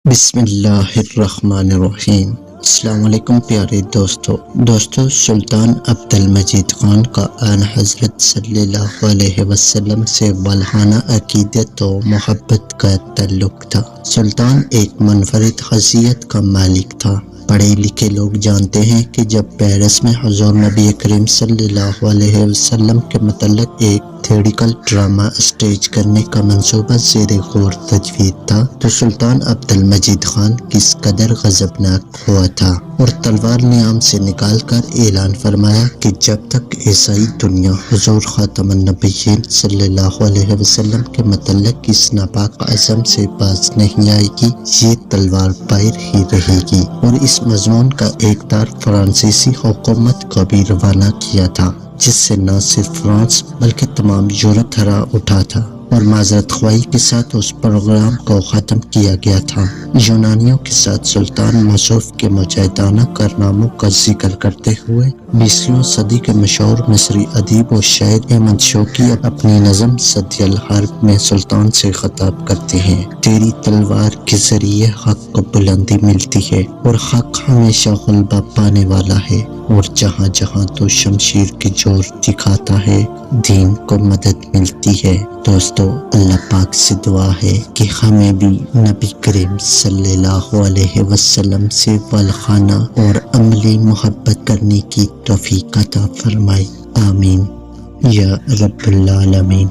بسم اللہ الرحمن الرحیم۔ السلام علیکم پیارے دوستو سلطان عبد المجید خان کا آن حضرت صلی اللہ علیہ وسلم سے والہانہ عقیدت و محبت کا تعلق تھا۔ سلطان ایک منفرد خاصیت کا مالک تھا۔ پڑھے لکھے لوگ جانتے ہیں کہ جب پیرس میں حضور نبی کریم صلی اللہ علیہ وسلم کے متعلق ایک تھیوریکل ڈرامہ اسٹیج کرنے کا منصوبہ زیر غور تجویز تھا تو سلطان عبد المجید خان کس قدر غضبناک ہوا تھا اور تلوار نیام سے نکال کر اعلان فرمایا کہ جب تک عیسائی دنیا حضور خاتم النبیین صلی اللہ علیہ وسلم کے متعلق اس ناپاک عزم سے باز نہیں آئے گی، یہ تلوار پائر ہی رہے گی۔ اور اس مضمون کا ایک تار فرانسیسی حکومت کو بھی روانہ کیا تھا، جس سے نہ صرف فرانس بلکہ تمام یورپ تھرا اٹھا تھا اور معذرت خواہی کے ساتھ اس پروگرام کو ختم کیا گیا تھا۔ یونانیوں کے ساتھ سلطان موصوف کے مجاہدانہ کارناموں کا ذکر کرتے ہوئے 20ویں صدی کے مشہور مصری ادیب و شاعر احمد شوقی اپنی نظم صدی الحرب میں سلطان سے خطاب کرتے ہیں: تیری تلوار کے ذریعے حق کو بلندی ملتی ہے اور حق ہمیشہ غلبہ پانے والا ہے، اور جہاں جہاں تو شمشیر کی زور دکھاتا ہے دین کو مدد ملتی ہے۔ دوستو، اللہ پاک سے دعا ہے کہ ہمیں بھی نبی کریم صلی اللہ علیہ وسلم سے والہانہ اور عملی محبت کرنے کی توفیق عطا فرمائے، آمین یا رب العالمین۔